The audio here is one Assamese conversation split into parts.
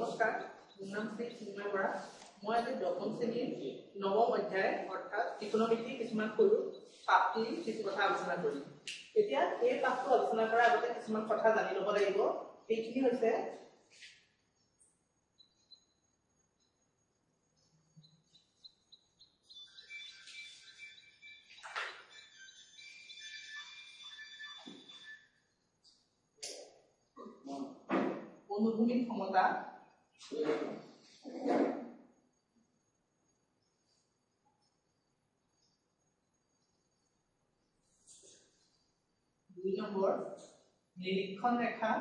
নমস্কাৰ, মোৰ নাম শ্ৰী চিন্ময় বৰা। মই আজি দশম শ্ৰেণীৰ নৱম অধ্যায় অৰ্থাৎ ত্ৰিকোণমিতি কিছুমান সৰু পাঠটিৰ কিছু কথা আলোচনা কৰিম। এতিয়া এই পাঠটো আলোচনা কৰাৰ আগতে কিছুমান কথা জানি ল'ব লাগিব। সেইখিনি হৈছে অনুভূমিক ক্ষমতা, দুই নম্বৰ নিৰীক্ষণ ৰেখা,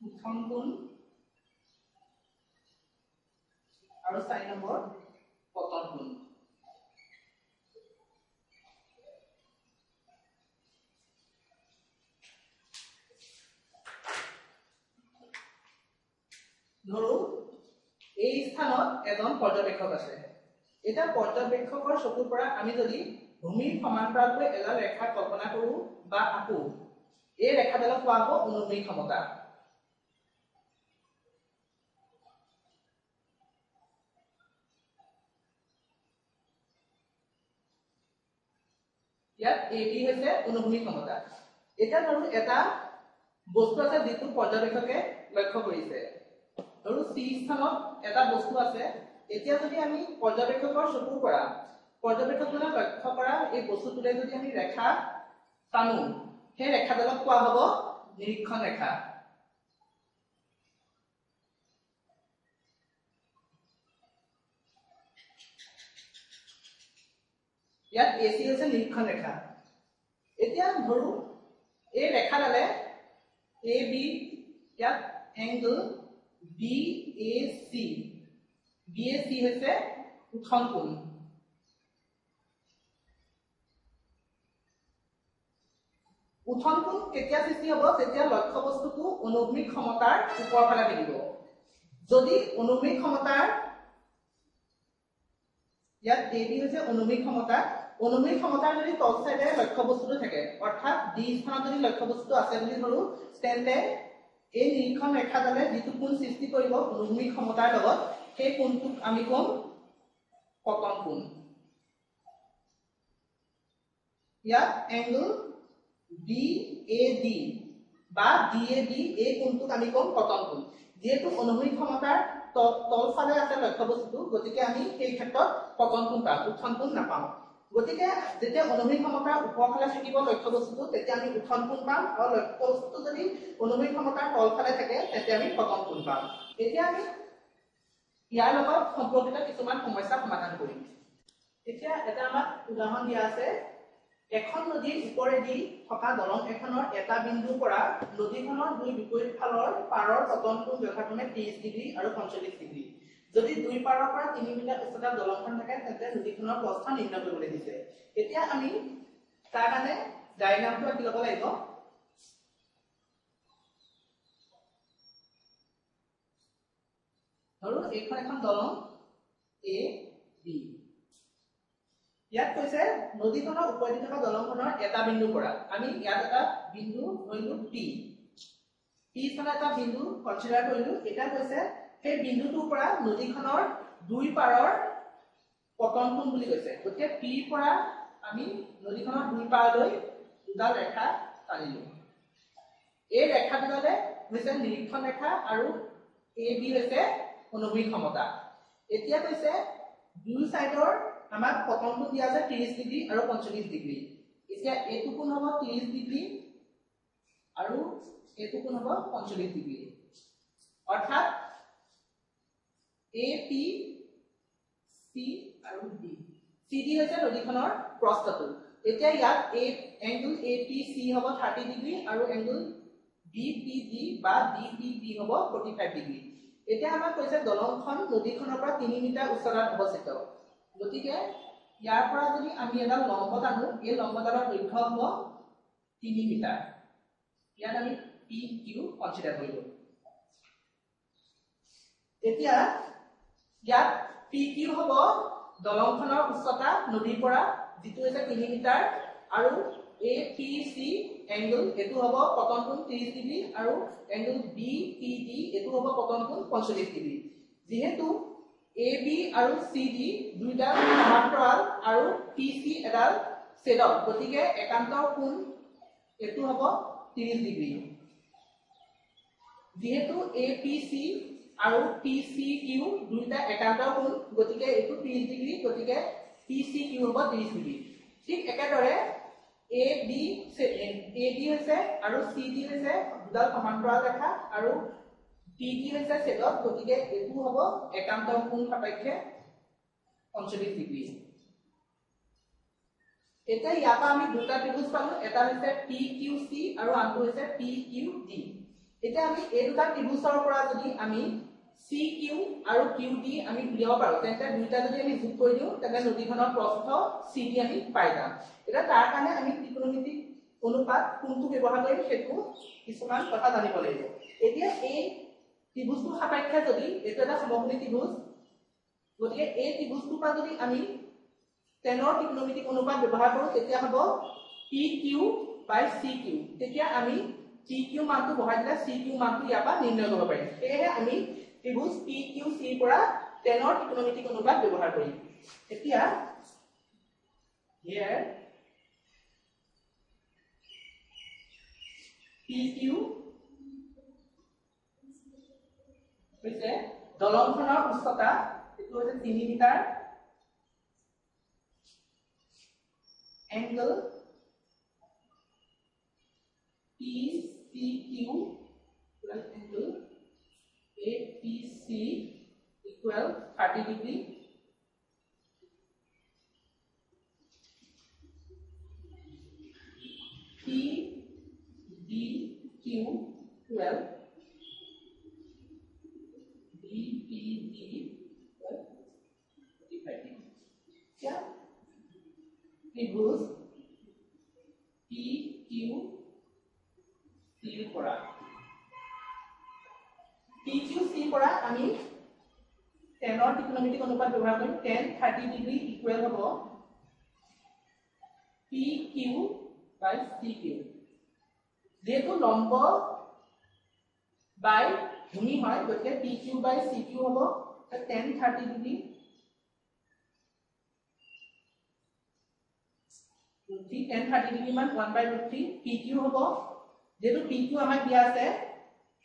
উত্থন কোণ আৰু 4 নম্বৰ পতন কোণ। ধৰো এই স্থানত এজন পৰ্যবেক্ষক আছে। এটা পৰ্যবেক্ষকৰ চকুৰ পৰা আমি যদি ভূমিৰ সমান্তৰালকৈ এডাল ৰেখা কল্পনা কৰো বা আকো, এই ৰেখাডালক কোৱা হ'ব অনুভূমিক ক্ষমতা। ইয়াত এটি হৈছে অনুভূমিক ক্ষমতা। এটা ধৰো এটা বস্তু আছে যিটো পৰ্যবেক্ষকে লক্ষ্য কৰিছে। ধৰো চি স্থানত এটা বস্তু আছে। এতিয়া যদি আমি পৰ্যবেক্ষকৰ চকুৰ পৰা পৰ্যবেক্ষকজনে লক্ষ্য কৰা এই বস্তুটোলৈ যদি আমি ৰেখা টানো, সেই ৰেখাডালক কোৱা হ'ব নিৰীক্ষণ ৰেখা। ইয়াত এচি হৈছে নিৰীক্ষণ ৰেখা। এতিয়া ধৰো এই ৰেখাডালে এ বি, ইয়াত এংগল BAC, BAC হৈছে উত্থন কোণ। উত্থন কোণ কেতিয়া সৃষ্টি হ'ব? যেতিয়া লক্ষ্য বস্তুটো অনুভূমিক ক্ষমতাৰ ওপৰৰ ফালে থাকিব। যদি অনুভূমিক ক্ষমতাৰ ইয়াত AB হৈছে অনুভূমিক ক্ষমতা, অনুভূমিক ক্ষমতাৰ যদি তল চাইডে লক্ষ্য বস্তুটো থাকে, অৰ্থাৎ ডি স্থানত যদি লক্ষ্য বস্তুটো আছে বুলি ধৰো, তেন্তে এই নিৰীক্ষণ ৰেখাডালে যিটো কোণ সৃষ্টি কৰিব অনুভূমিক ক্ষমতাৰ লগত, সেই কোণটোক আমি কম পতন কোণ। ইয়াত এংগল BAD বা DAB, এই কোণটোক আমি কম পতন কোণ। যেহেতু অনুভূমিক ক্ষমতাৰ তল ফালে আছে লক্ষ্য বস্তুটো, গতিকে আমি সেই ক্ষেত্ৰত পতন কোণ পাম, উত্থন কোণ নাপাম। গতিকে যেতিয়া অনুভূমিক ক্ষমতাৰ ওপৰ ফালে থাকিব লক্ষ্য বস্তুটো, তেতিয়া আমি উত্থন কোণ পাম, আৰু লক্ষ্য বস্তুটো যদি অনুভূমিক ক্ষমতাৰ তল ফালে থাকে তেতিয়া আমি পতন কোণ পাম। এতিয়া আমি ইয়াৰ লগত সম্পৰ্কিত কিছুমান সমস্যা সমাধান কৰিম। এতিয়া এটা আমাক উদাহৰণ দিয়া আছে। এখন নদীৰ ওপৰেদি থকা দলং এখনৰ এটা বিন্দুৰ পৰা নদীখনৰ দুই বিপৰীত ফালৰ পাৰৰ পতন কোণ যথাক্ৰমে 30 ডিগ্ৰী আৰু 45 ডিগ্ৰী। যদি দুই পাৰৰ পৰা 3 মিটাৰ উচ্চতাৰ দলংখন থাকে, তেন্তে নদীখনৰ প্ৰস্থ নিৰ্ণয় কৰিবলৈ দিছে। এতিয়া আমি তাৰ কাৰণে ডায়াগ্ৰামটো আঁকি ল'ব লাগিব। ধৰো এইখন এখন দলং A B। ইয়াত কৈছে নদীখনৰ ওপৰেদি থকা দলংখনৰ এটা বিন্দুৰ পৰা আমি ইয়াত এটা বিন্দু ধৰিলো P স্থানত এটা বিন্দু কনচিডাৰ কৰিলো। এটা কৈছে সেই বিন্দুটোৰ পৰা নদীখনৰ দুই পাৰৰ পতন কোণ বুলি কৈছে। গতিকে P পৰা আমি নদীখনৰ দুই পাৰলৈ দুডাল ৰেখা টানিলো। এই ৰেখা দুডালে হৈছে নিৰীক্ষণ ৰেখা আৰু AB হৈছে অনুভূমিক ক্ষমতা। এতিয়া কৈছে দুই সাইডৰ আমাক পতন কোণ দিয়া আছে 30 ডিগ্ৰী আৰু 45 ডিগ্ৰী। এতিয়া এইটো কোণ হ'ব 30 ডিগ্ৰী আৰু এইটো কোণ হ'ব 45 ডিগ্ৰী। অৰ্থাৎ AP, C আৰু D। CD হৈছে নদীখনৰ প্ৰস্থটো। এতিয়া ইয়াত এংগল APC হ'ব 30 ডিগ্ৰী আৰু এংগল BPD বা DPB হ'ব 45 ডিগ্ৰী। এতিয়া আমাক কৈছে দলংখন নদীখনৰ পৰা 3 মিটাৰ উচ্চতাত অৱস্থিত। গতিকে ইয়াৰ পৰা যদি আমি এডাল লম্ব টানো, এই লম্বডালৰ দৈৰ্ঘ্য হ'ব 3 মিটাৰ। ইয়াত আমি PQ কনচিডাৰ কৰিলো। এতিয়া ইয়াত PQ হ'ব দলংখনৰ উচ্চতা নদীৰ পৰা যেটো হৈছে 3 মিটাৰ আৰু APC এংগল এটো হ'ব পতন কোণ 30 ডিগ্ৰী আৰু এংগল BPD এটো হ'ব পতন কোণ 45 ডিগ্ৰী যেহেতু AB আৰু CD দুইটা সমান্তৰাল আৰু PC এডাল ছেদক গতিকে একান্তৰ কোণ এটো হ'ব 30 ডিগ্ৰী যেহেতু APC আৰু PCQ দুইটা একান্তৰ কোণ গতিকে এটো 30 ডিগ্ৰী গতিকে PCQ হ'ব 30 ডিগ্ৰী ঠিক একেদৰে AB হৈছে আৰু CD হৈছে দুডাল সমান্তৰাল ৰেখা আৰু PD হৈছে ছেদক গতিকে এটো হ'ব একান্তৰ কোণ সাপেক্ষে 45 ডিগ্ৰী এটা ইয়াপা আমি দুটা ত্ৰিভুজ পালো এটা হৈছে PQC আৰু আনটো হৈছে PQD এটা আমি এই দুটা ত্ৰিভুজৰ পৰা যদি আমি CQ আৰু QD আমি উলিয়াব পাৰো তেন্তে দুইটা যদি আমি যোগ কৰি দিও তেন্তে নদীখনৰ প্ৰস্থ CD আমি পাই যাম এটা তাৰ কাৰণে আমি ত্ৰিকোণমিতিক অনুপাত কোনটো ব্যৱহাৰ কৰিম সেইটো কিছুমান কথা জানিব লাগিব এতিয়া এই ত্ৰিভুজটো সাপেক্ষে যদি এটা এটা সমকোণী ত্ৰিভুজ গতিকে এই ত্ৰিভুজটোৰ পৰা যদি আমি টেনৰ ত্ৰিকোণমিতিক অনুপাত ব্যৱহাৰ কৰো তেতিয়া হ'ব PQ বাই CQ তেতিয়া আমি PQ মানটো বহাই দিলে CQ মানটো ইয়াপা নিৰ্ণয় কৰিব পাৰিম সেয়ে আমি ত্ৰিভুজ PQC পৰা টেনৰ ত্ৰিকোণমিতিক অনুপাত ব্যৱহাৰ কৰিম এতিয়া here PQ হৈছে দলংখনৰ উচ্চতা এটো হৈছে 3 metre angle PCQ plus angle APC equal 30 degree PDQ 12 BPD 45 degree yeah ত্রিভুজ PQC পৰা PQC পৰা আমি 10 ৰ ত্ৰিকোণমিতিক অনুপাত ব্যৱহাৰ কৰিম 10 30 ডিগ্ৰী ইকুৱেল হ'ব PQ বাই CQ যেহেতু লম্ব বাই ভূমি হয় গতিকে PQ বাই CQ হ'ব 10 30 ডিগ্ৰী 10 30 ডিগ্ৰী মান 1/3 PQ হ'ব যেটো PQ আমাক দিয়া আছে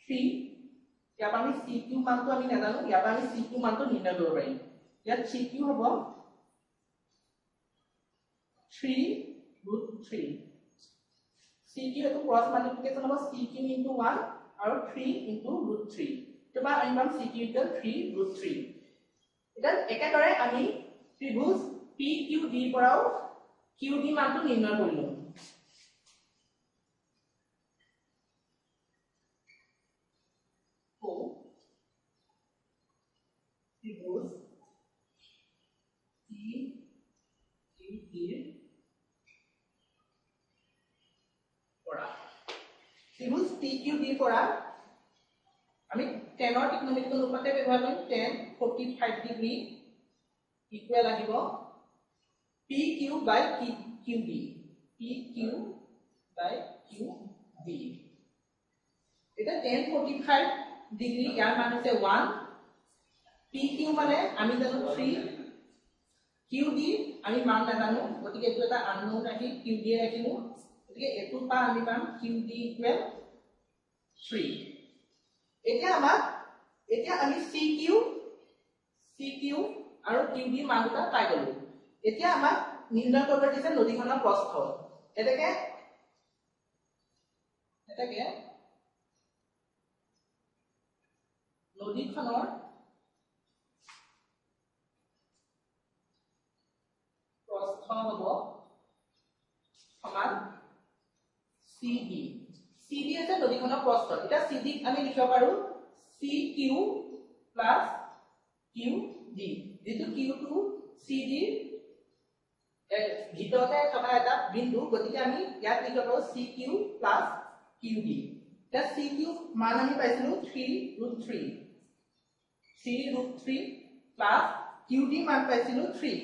3 ইয়াত আমি CQ মানটো আমি নাজানো ইয়াত আমি CQ মানটো নিৰ্ণয় কৰিব পাৰিম ইয়াত CQ হ'ব 3√3 CQ এটো ক্ৰস মাল্টিপ্লিকেশন হ'ব CQ * 1 আৰু 3 * √3 তবা আমি পাম CQ = 3√3 এটা একেদৰে আমি ত্ৰিভুজ PQD পৰাও QD মানটো নিৰ্ণয় কৰিলো ত্ৰিভুজ PQD পৰা ত্ৰিভুজ PQD পৰা আমি 10 ৰ ত্ৰিকোণমিতিক অনুপাতে ব্যৱহাৰ কৰিম 10 45 ডিগ্ৰী ইকুৱেল আহিব PQ by QD PQ by QD এটা 10 45 ডিগ্ৰী ইয়াৰ মান হৈছে 1 PQ মানে আমি জানো 3 QD আমি মান নাজানো গতিকে এটো এটা আননোন ৰাখি QD ৰাখিলো গতিকে এটো পা আমি পাম QD ইকুৱেল 3 এতিয়া আমি CQ আৰু QD মান দুটা পাই গলো এতিয়া আমাক নিৰ্ণয় কৰিব দিছে নদীখনৰ প্ৰস্থ এটাকে নদীখনৰ প্ৰস্থ হ'ব সমান CD আছে নদীখনৰ প্ৰস্থ এটা CD আমি লিখিব পাৰো CQ plus QD যেটো Q2 CD ভিতৰতে থকা এটা বিন্দু গতিকে আমি ইয়াত লিখিব পাৰো CQ plus QD এটা CQ মান আমি পাইছিলো 3√3 প্লাস QD মান পাইছিলো 3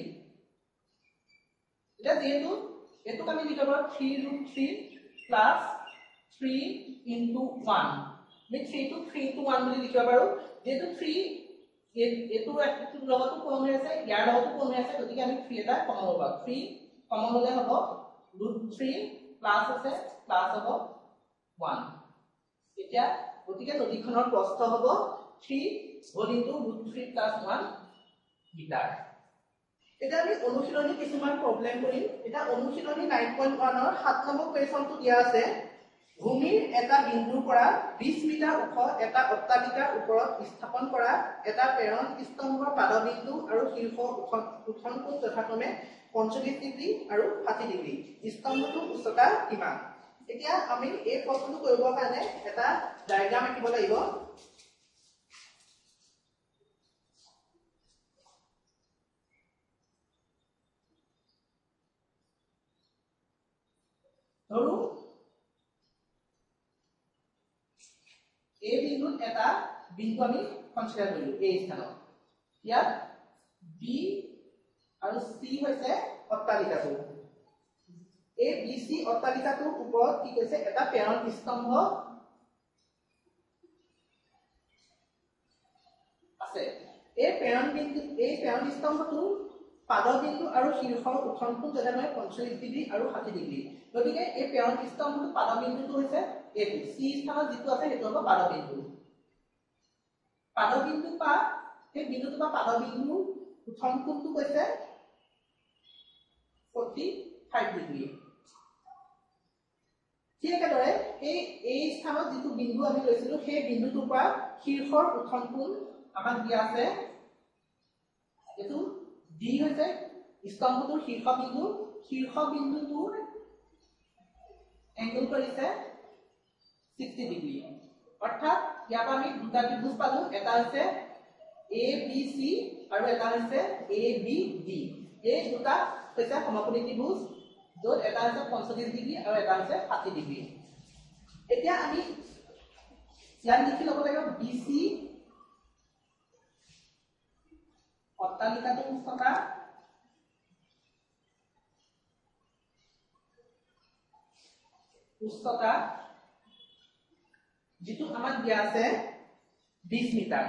এটা যেহেতু এটো আমি লিখব 3√3 প্লাস 3 into 1 আমি 3 to 3 to 1 বুলি লিখিব পাৰো যেহেতু 3 এটো একটো লগতো কোন হৈ আছে ইয়াৰ লগতো কোন হৈ আছে গতিকে আমি 3 এটা কমন হ'ব 3 কমন হলে হ'ব √3 প্লাস আছে প্লাস হ'ব 1 এতিয়া গতিকে নদীখনৰ প্ৰস্থ হ'ব 3 whole into √3 plus 1 মিটাৰ এটা আমি অনুশীলনী কিছুমান প্ৰবলেম কৰিম এটা অনুশীলনী 9.1 ৰ 7 নম্বৰ কুৱেশ্যনটো দিয়া আছে ভূমিৰ এটা বিন্দুৰ পৰা 20 মিটাৰ ওখ এটা অট্টালিকাৰ ওপৰত স্থাপন কৰা এটা প্ৰেৰণ স্তম্ভৰ পাদবিন্দু আৰু শীৰ্ষ উৎখনন যথাক্ৰমে 45 ডিগ্ৰী আৰু 60 ডিগ্ৰী স্তম্ভটোৰ উচ্চতা কিমান এতিয়া আমি এই প্ৰশ্নটো কৰিবৰ কাৰণে এটা ডায়াগ্ৰাম আঁকিব লাগিব ধৰো এই বিন্দুত এটা বিন্দু আমি কনসিডাৰ কৰিলো এই স্থানত ইয়াত B আৰু C হৈছে অট্টালিকাটো এই BC অট্টালিকাটোৰ ওপৰত কি কৈছে এটা প্ৰেৰণ স্তম্ভ আছে এই প্ৰেৰণ স্তম্ভটো পাদবিন্দু আৰু শীৰ্ষৰ উৎখননটো যেনে 45 ডিগ্ৰী আৰু 60 ডিগ্ৰী গতিকে এই প্ৰেৰণ স্তম্ভটো পাদবিন্দুটো হৈছে এটো C স্থানত যেটো আছে হেতু হ'ব পাদবিন্দু পা এই বিন্দুটো পা পাদবিন্দু উৎখননটো কৈছে 45 ডিগ্ৰী ঠিক একেদৰে এই স্থানত যেটো বিন্দু আমি লৈছিলো সেই বিন্দুটোৰ পৰা শীৰ্ষৰ উৎখননটো আমাক দিয়া আছে এটো D হৈছে স্তম্ভটোৰ শীৰ্ষ বিন্দুটোৰ এংগল কৰিছে 60 ডিগ্ৰী অৰ্থাৎ ইয়াত আমি দুটা ত্ৰিভুজ পালো এটা হৈছে ABC আৰু এটা হৈছে ABD এই দুটা হৈছে সমকোণী ত্ৰিভুজ য'ত এটা হৈছে 45 ডিগ্ৰী আৰু এটা হৈছে 60 ডিগ্ৰী এতিয়া আমি ইয়াত লিখি ল'ব লাগিব BC অট্টালিকাটোৰ উচ্চতা যেটো আমাক দিয়া আছে 20 মিটাৰ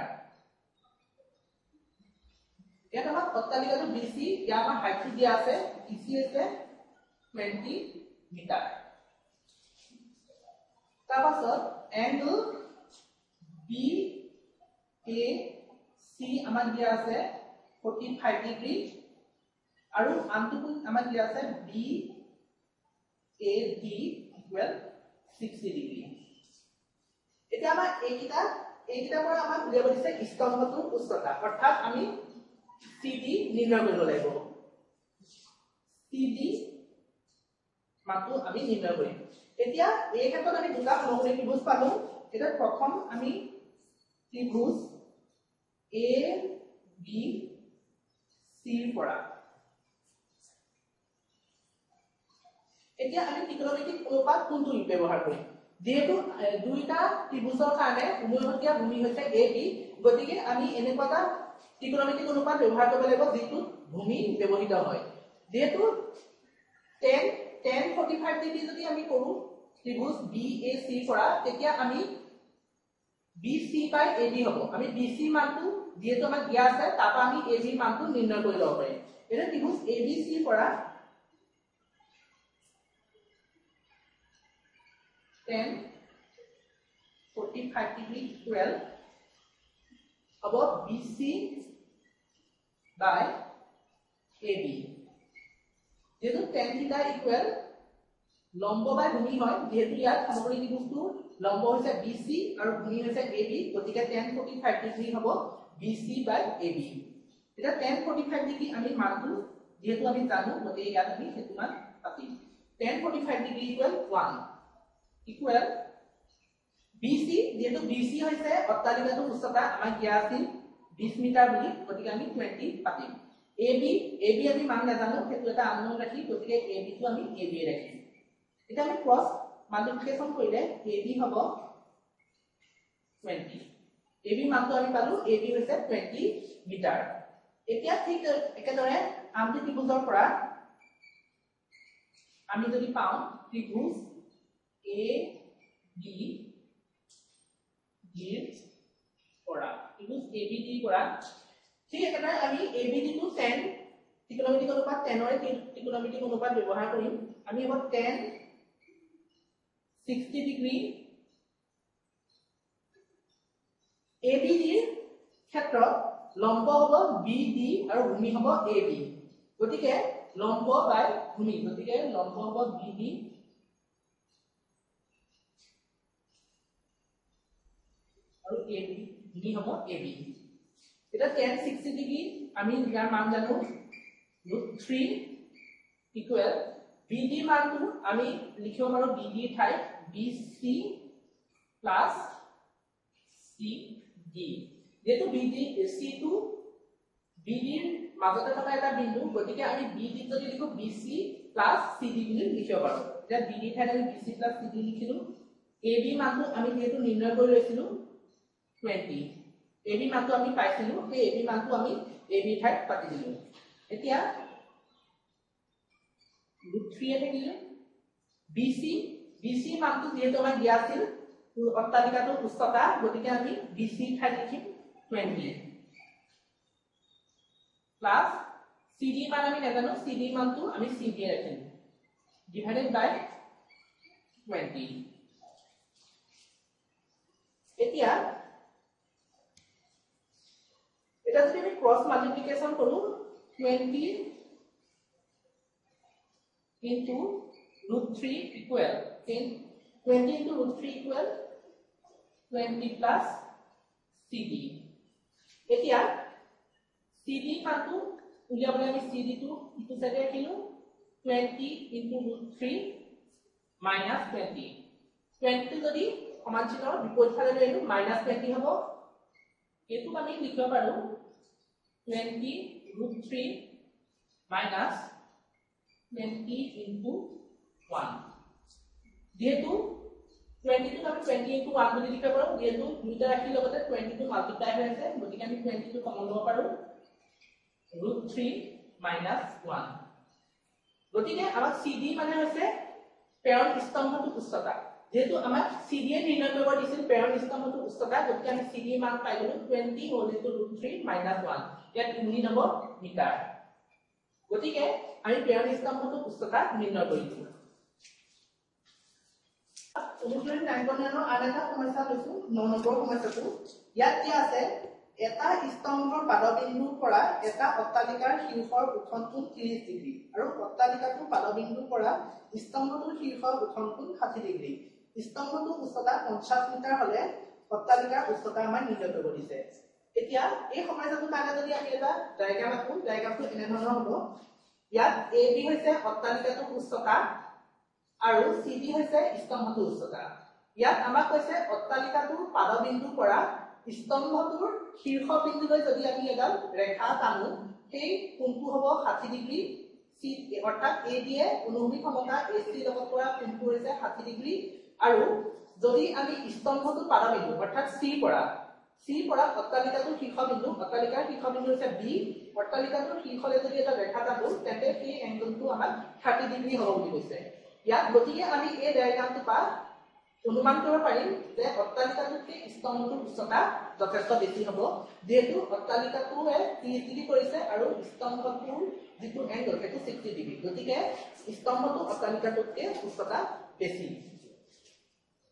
এটা আমাক অট্টালিকাটো BC ইয়াৰ আমাৰ হাইটটো দিয়া আছে BC হৈছে 20 মিটাৰ তাৰপাছত এংগল BAC আমাক দিয়া আছে 45 ডিগ্ৰী আৰু আনটো আমাক দিয়া আছে BAD equal 60 ডিগ্ৰী এটা আমাৰ এইকিটা পৰা আমাক উলিয়াব দিছে স্তম্ভটোৰ উচ্চতা অৰ্থাৎ আমি CD নিৰ্ণয় কৰিব লাগিব CD মানটো আমি নিৰ্ণয় কৰিম এতিয়া এই ক্ষেত্ৰত আমি দুটা সমকোণী ত্ৰিভুজ পালো এটা প্ৰথম আমি ত্ৰিভুজ ABC ৰ পৰা এতিয়া আমি ত্ৰিকোণমিতিক অনুপাত কোনটো ব্যৱহাৰ কৰিম যেহেতু দুইটা ত্ৰিভুজৰ কাৰণে উমৈহতীয়া ভূমি হৈছে AB গতিকে আমি এনেকুৱা ত্ৰিকোণমিতিক অনুপাত ব্যৱহাৰ কৰিব লাগিব যেটো ভূমি ব্যৱহৃত হয় যেহেতু tan 45 ডিগ্ৰী যদি আমি কৰো ত্ৰিভুজ BAC পৰা তেতিয়া আমি BC বাই AB হ'ব আমি BC মানটো যেহেতু আমাক দিয়া আছে তাপা আমি AB মানটো নিৰ্ণয় কৰি ল'ব পাৰিম এটা ত্ৰিভুজ ABC পৰা tan 45 degree equal about BC by AB যেহেতু tan theta equal লম্ব বাই ভূমি হয় যেহেতু ইয়াত সমকোণী ত্ৰিভুজটো লম্ব হৈছে BC আৰু ভূমি হৈছে AB গতিকে tan 45 ডিগ্ৰী হ'ব BC by AB এটা tan 45 ডিগ্ৰী আমি মানটো যেহেতু আমি জানো গতিকে ইয়াত আমি হেতু মান পাতিম tan 45 degree equal 1 equal BC যেহেতু BC হৈছে অট্টালিকাটোৰ উচ্চতা আমাক দিয়া আছিল 20 মিটাৰ বুলি গতিকে আমি 20 পাতিম AB আমি মান নাজানো হেতু এটা আননোন ৰাখি গতিকে AB টো আমি AB ৰাখিম এটা আমি ক্ৰস মাল্টিপ্লিকেশন কৰিলে AB হ'ব 20 AB মানটো আমি পালো AB হৈছে 20 মিটাৰ এতিয়া ঠিক একেদৰে আনটো ত্ৰিভুজৰ পৰা আমি যদি পাওঁ ত্ৰিভুজ এ বি ডিৰ পৰা ত্ৰিভুজ এ বি ডিৰ পৰা ঠিক একেদৰে আমি এ বি ডি টো 10 ত্ৰিকোণমিতিক অনুপাত 10 ৰ ত্ৰিকোণমিতিক অনুপাত ব্যৱহাৰ কৰিম আমি হ'ব 10 60 ডিগ্ৰী এ বি ডিৰ ক্ষেত্ৰত লম্ব হ'ব বি ডি আৰু ভূমি হ'ব এ বি গতিকে লম্ব বাই ভূমি গতিকে লম্ব হ'ব বি ডি আৰু এ বি ভূমি হ'ব এ বি এটা 10 60 ডিগ্ৰী আমি ইয়াৰ মান জানো √3 ইকুৱেল বি ডি মানটো আমি লিখিব পাৰো বি ডি ঠাইত B C plus C D যেটো B D C to B ডিৰ মাজতে থকা এটা বিন্দু গতিকে আমি বি ডি যদি লিখো B C plus C D বুলি লিখিব পাৰো যে বি ডি ঠাইত আমি B C plus C D লিখিলো এ বি মানটো আমি যেটো নিৰ্ণয় কৰি লৈছিলো 20 এ বি মানটো আমি পাইছিলো সেই এ বি মানটো আমি এ বি ঠাইত পাতি দিলো এতিয়া √3 এ থাকিলে বি চি মানটো যেটো আমাৰ দিয়া আছিল অট্টালিকাটোৰ উচ্চতা গতিকে আমি বি চি ঠাইত লিখিম 20 প্লাস সি ডি মান আমি নাজানো সি ডি মানটো আমি সি ডি ৰাখিম ডিভাইডেড বাই 20 এতিয়া এটা যদি আমি ক্ৰস মাল্টিপ্লিকেশন কৰো 20 into √3 equal 20 into √3 equal 20 plus CD এতিয়া CD মানটো উলিয়াবলৈ আমি CD টো ইটো সাইডে ৰাখিলো 20 into √3 minus 20 20 যদি সমান চিহ্নৰ বিপৰীত ফালে লৈ আহিলো -20 হ'ব এটো আমি লিখিব পাৰো 20 √3 minus 20 into 1 যেহেতু 20 টো আমি 20 into 1 বুলি লিখিব পাৰো যেহেতু দুইটা ৰাখি লগতে 20 টো মাল্টিপ্লাই হৈ আছে গতিকে আমি 20 টো কমন ল'ব পাৰো √3 minus 1 গতিকে আমাৰ CD মানে হৈছে প্ৰেৰণ স্তম্ভটোৰ উচ্চতা যেহেতু আমাৰ CD এ নিৰ্ণয় কৰিব দিছিল প্ৰেৰণ স্তম্ভটোৰ উচ্চতা গতিকে আমি CD মান পাই গলো 20 হ'ল into √3 minus 1 ইয়াত ইউনিট হ'ব মিটাৰ গতিকে আমি প্ৰেৰণ স্তম্ভটোৰ উচ্চতা নিৰ্ণয় কৰিছো অনুশীলনী 9 আন এটা সমস্যা লৈছো 9 নম্বৰ সমস্যাটো ইয়াত কি আছে এটা স্তম্ভৰ পাদবিন্দুৰ পৰা এটা অট্টালিকাৰ শীৰ্ষৰ উত্থানকোণ 30 ডিগ্ৰী আৰু অট্টালিকাটোৰ পাদবিন্দুৰ পৰা স্তম্ভটোৰ শীৰ্ষৰ উত্থানকোণ 60 ডিগ্ৰী স্তম্ভটোৰ উচ্চতা 50 মিটাৰ হলে অট্টালিকাৰ উচ্চতা আমাৰ নিৰ্ণয় কৰিব দিছে এতিয়া এই সমস্যাটোৰ কাৰণে যদি আমি এটা ডায়াগ্ৰাম আঁকো ডায়াগ্ৰামটো এনে ধৰণৰ হ'ব ইয়াত AB হৈছে অট্টালিকাটোৰ উচ্চতা আৰু CD হৈছে স্তম্ভটোৰ উচ্চতা ইয়াত আমাক কৈছে অট্টালিকাটোৰ পাদবিন্দুৰ পৰা স্তম্ভটোৰ শীৰ্ষ বিন্দুলৈ যদি আমি এডাল ৰেখা টানো সেই কোণটো হ'ব 60 ডিগ্ৰী সি অৰ্থাৎ AB এ অনুভূমিক সমতা AC লগত কৰা কোণটো হৈছে 60 ডিগ্ৰী আৰু যদি আমি স্তম্ভটোৰ পাদবিন্দু অৰ্থাৎ C পৰা অট্টালিকাটোৰ শীৰ্ষ বিন্দু অট্টালিকাৰ শীৰ্ষ বিন্দু হৈছে B অট্টালিকাটোৰ শীৰ্ষলৈ যদি এটা ৰেখা টানো তেন্তে সেই এংগলটো আমাৰ 30 ডিগ্ৰী হ'ব বুলি কৈছে ইয়াত গতিকে আমি এই ডায়াগ্ৰামটো পা অনুমান কৰিব পাৰিম যে অট্টালিকাটোতকৈ স্তম্ভটোৰ উচ্চতা যথেষ্ট বেছি হ'ব যেহেতু অট্টালিকাটোৱে 30 ডিগ্ৰী কৰিছে আৰু স্তম্ভটোৰ যিটো এংগল সেইটো 60 ডিগ্ৰী গতিকে স্তম্ভটো অট্টালিকাটোতকৈ উচ্চতা বেছি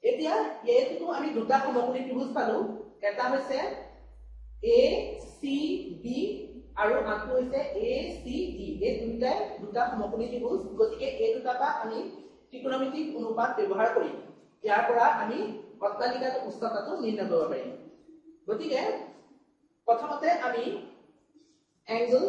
এতিয়া এইটো আমি দুটা সমকোণী ত্ৰিভুজ পালো এটা হৈছে ACB আৰু আনটো হৈছে ACD এই দুটা সমকোণী ত্ৰিভুজ গতিকে এই দুটা পা আমি ত্ৰিকোণমিতিক অনুপাত ব্যৱহাৰ কৰিম ইয়াৰ পৰা আমি অট্টালিকাটোৰ উচ্চতাটো নিৰ্ণয় কৰিব পাৰিম গতিকে প্ৰথমতে আমি এংগল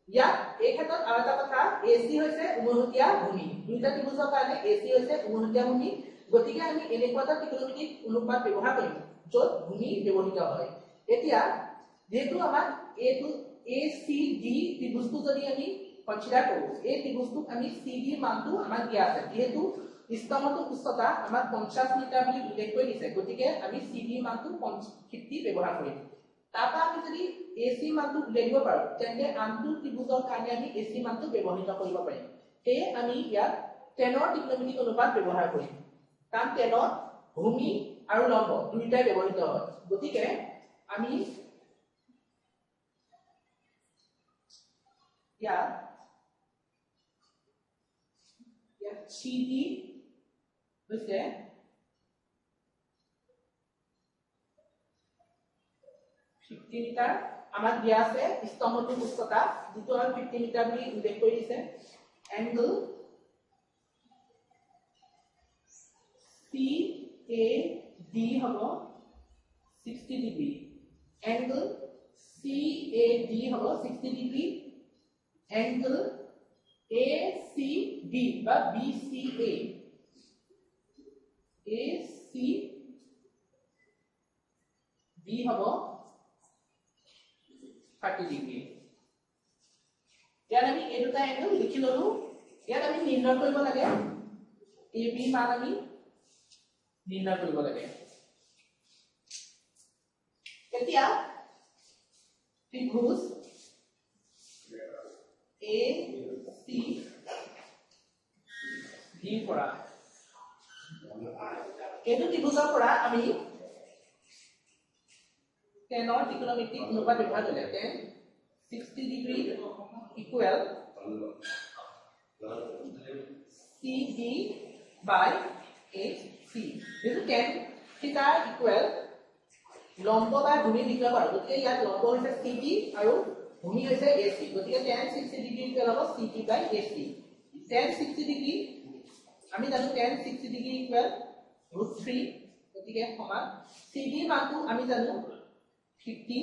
ইয়াত এই ক্ষেত্ৰত আৰু এটা কথা AC হৈছে উমৈহতীয়া ভূমি দুইটা ত্ৰিভুজৰ কাৰণে AC হৈছে উমৈহতীয়া ভূমি গতিকে আমি এনেকুৱা এটা ত্ৰিকোণমিতিক অনুপাত ব্যৱহাৰ কৰিম য'ত ভূমি ব্যৱহৃত হয় এতিয়া যেহেতু আমাৰ এইটো ACD ত্ৰিভুজটো যদি আমি কনসিডাৰ কৰো এই ত্ৰিভুজটোক আমি CD মানটো আমাক দিয়া আছে যেহেতু স্তম্ভটোৰ উচ্চতা আমাক 50 মিটাৰ বুলি উল্লেখ কৰি দিছে গতিকে আমি CD মানটো 50 ব্যৱহাৰ কৰিম তাপা আমি যদি AC মানটো উলিয়াই দিব পাৰো তেন্তে আনটো ত্ৰিভুজৰ কাৰণে আমি AC মানটো ব্যৱহৃত কৰিব পাৰিম সেয়ে আমি ইয়াত টেনৰ ত্ৰিকোণমিতিক অনুপাত ব্যৱহাৰ কৰিম কাৰণ টেনত ভূমি আৰু লম্ব দুইটাই ব্যৱহৃত হয় গতিকে আমি ইয়াত CD হৈছে 50 মিটাৰ আমাৰ দিয়া আছে স্তম্ভটোৰ উচ্চতা যেটো আমি 50 মিটাৰ বুলি উল্লেখ কৰি দিছে এংগল CAD হ'ব 60 ডিগ্ৰী এংগল CAD হ'ব 60 ডিগ্ৰী এংগল ACB বা BCA ACB হ'ব 30 ডিগ্ৰী ইয়াত আমি এই দুটা এংগল লিখি ললো ইয়াত আমি নিৰ্ণয় কৰিব লাগে AB মান আমি নিৰ্ণয় কৰিব লাগে এতিয়া ত্ৰিভুজ ACD পৰা এইটো ত্ৰিভুজৰ পৰা আমি টেনৰ ত্ৰিকোণমিতিক অনুপাত ব্যৱহাৰ কৰিলে 60 degree equal CB by AC যেটো tan থিটা ইকুৱেল লম্ব বা ভূমি লিখিব পাৰো গতিকে ইয়াত লম্ব হৈছে CB আৰু ভূমি হৈছে AC গতিকে tan 60 ডিগ্ৰী ইকুৱেল হ'ব CB by AC tan 60 degree আমি জানো tan 60 ডিগ্ৰী ইকুৱেল √3 গতিকে সমান CB মানটো আমি জানো 50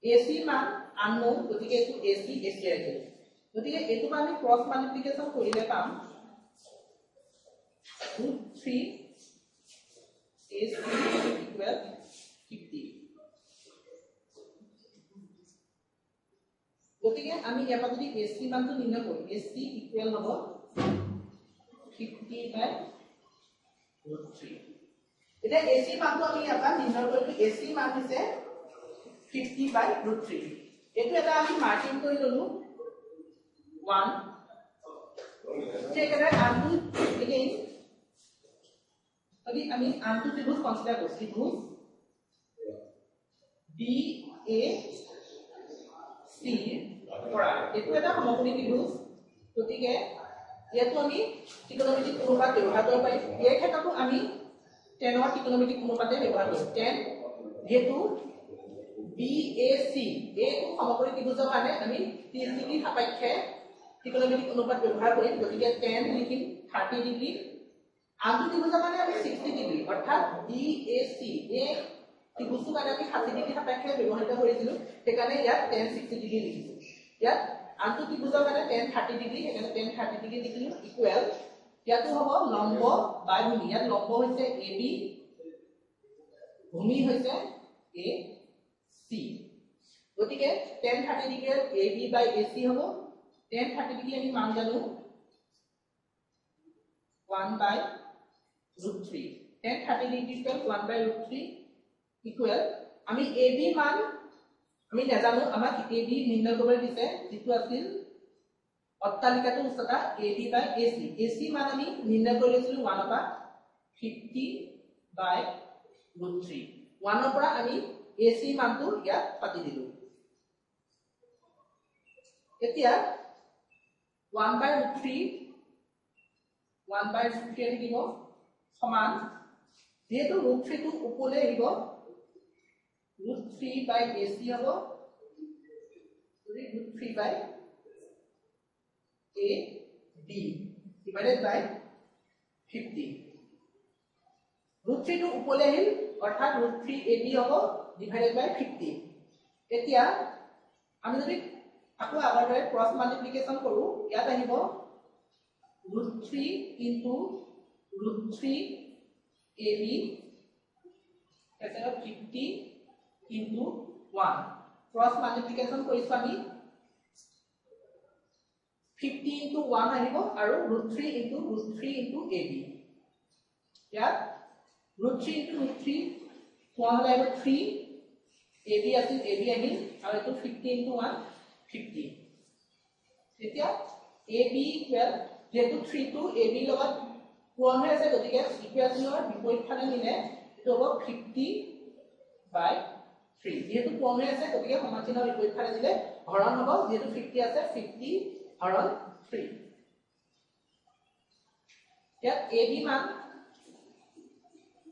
AC মান unknown গতিকে এটো AC ৰাখিলো গতিকে এটো আমি ক্ৰস মাল্টিপ্লিকেশন কৰিলে পাম √3 AC equal 50 গতিকে আমি ইয়াৰ যদি AC মানটো নিৰ্ণয় কৰো AC ইকুৱেল হ'ব 50 by √3 এটা AC মানটো আমি ইয়াৰ নিৰ্ণয় কৰিলো AC মান হৈছে 50 by √3 এটো এটা আমি মাৰ্কিং কৰি ললো 1 চেক এটা আনটো এগেইন যদি আমি আনটো ত্ৰিভুজ কনসিডাৰ কৰি ত্ৰিভুজ BAC পৰা এটো এটা সমকোণী ত্ৰিভুজ গতিকে ইয়াতো আমি ত্ৰিকোণমিতিক অনুপাত ব্যৱহাৰ কৰিব পাৰিম এই ক্ষেত্ৰতো আমি টেনৰ ত্ৰিকোণমিতিক অনুপাতে ব্যৱহাৰ কৰিম টেন যেটো BAC এইটো সমকোণী ত্ৰিভুজৰ কাৰণে আমি 30 ডিগ্ৰী সাপেক্ষে ত্ৰিকোণমিতিক অনুপাত ব্যৱহাৰ কৰিম গতিকে টেন লিখিম 30 ডিগ্ৰী आंतु ত্ৰিভুজৰ কাৰণে আমি 60 ডিগ্ৰী অৰ্থাৎ BAC এই ত্ৰিভুজৰ কাৰণে আমি 60 ডিগ্ৰী সাপেক্ষে ব্যৱহৃত কৰিছিলো সেইকাৰণে ইয়াত tan 60 ডিগ্ৰী লিখিছো ইয়াত আंतु ত্ৰিভুজৰ কাৰণে tan 30 ডিগ্ৰী সেইকাৰণে tan 30 ডিগ্ৰী লিখিলো ইকুৱেল ইয়াতো হ'ব লম্ব বাই ভূমি ইয়াত লম্ব হৈছে AB ভূমি হৈছে AC গতিকে tan 30 ডিগ্ৰী AB বাই AC হ'ব tan 30 ডিগ্ৰী আমি মান জানো 1 by √3 tan 30 degree equal 1 by √3 equal আমি AB মান আমি নাজানো আমাক AB নিৰ্ণয় কৰিব দিছে যেটো আছিল অট্টালিকাটো উচ্চতা AB by AC AC মান আমি নিৰ্ণয় কৰিছিলো 1 by 50 by √3 1 ৰ পৰা আমি AC মানটো ইয়াত পাতি দিলো এতিয়া 1 by √3 1 by √3 লিখিব সমান যেহেতু √3 টো ওপৰলৈ আহিব √3 by AC হ'ব √3 by AB divided by 50 √3 টো ওপৰলৈ আহিল অৰ্থাৎ √3 AB হ'ব divided by 50 এতিয়া আমি যদি আকৌ আগৰ দৰে ক্ৰস মাল্টিপ্লিকেশন কৰো ইয়াত আহিব √3 into √3 AB এটাও 50 into 1 cross multiplication কৰিছো আমি 50 into 1 আহিব আৰু √3 into AB ইয়াত √3 into √3 1 হলে 3 AB আছিল AB আহিল আৰু এটো 50 into 1 50 এতিয়া AB ইকুৱেল যেটো 3 to AB লগত পূৰণ হৈ আছে গতিকে ইকুৱেশ্যনৰ বিপৰীত ফালে নিলে এটো হ'ব 50/3 যেটো পূৰণ হৈ আছে গতিকে সমানচিহ্নৰ বিপৰীত ফালে নিলে হৰণ হ'ব যেটো 50 আছে 50 হৰণ 3 ইয়াত AB মান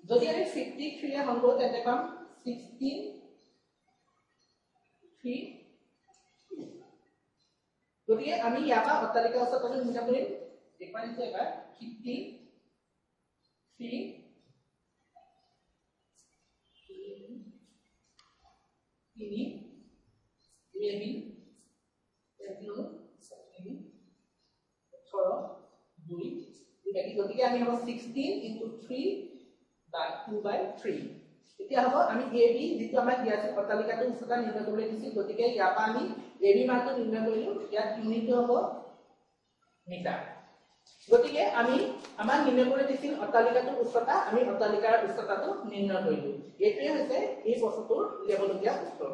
যদি আমি 53 এ হৰণ কৰো তেন্তে পাম 16 3 গতিকে আমি ইয়াপা অট্টালিকা উচ্চতাটো নিৰ্ণয় কৰিম দেখুৱাই দিছো এবাৰ 53 ini ini tekno ini soro dui jadi gotike ami hobo 16 into 3 by 2/3 এতিয়া হবো আমি AB যেটো আমাক দিয়া আছে অট্টালিকাটো উচ্চতা নিৰ্ণয় কৰিবলৈ দিছিল গতিকে ইয়াপা আমি AB মানটো নিৰ্ণয় কৰিলো ইয়াত ইউনিটটো হবো মিটাৰ গতিকে আমি আমাৰ নিৰ্ণয় কৰি দিছিল অট্টালিকাটোৰ উচ্চতা আমি অট্টালিকাৰ উচ্চতাটো নিৰ্ণয় কৰিলো এটোৱে হৈছে এই প্ৰশ্নটোৰ লেবলগীয়া উত্তৰ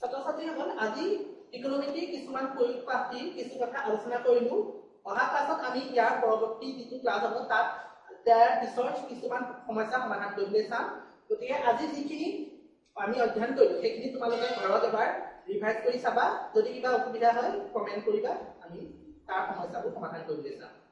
ছাত্ৰ-ছাত্ৰীসকল আজি ইকোনমিক্সৰ কিছুমান প্ৰয়োগ পাতি কিছু কথা আলোচনা কৰিলো অহা ক্লাছত আমি ইয়াৰ পৰৱৰ্তী যিটো ক্লাছ হ'ব তাত তাৰ পিছৰ কিছুমান সমস্যা সমাধান কৰিবলৈ চাম গতিকে আজি যিখিনি আমি অধ্যয়ন কৰিলো সেইখিনি তোমালোকে ঘৰত এবাৰ ৰিভাইজ কৰি চাবা যদি কিবা অসুবিধা হয় কমেন্ট কৰিবা আমি তাৰ সমস্যাবোৰ সমাধান কৰিবলৈ চাম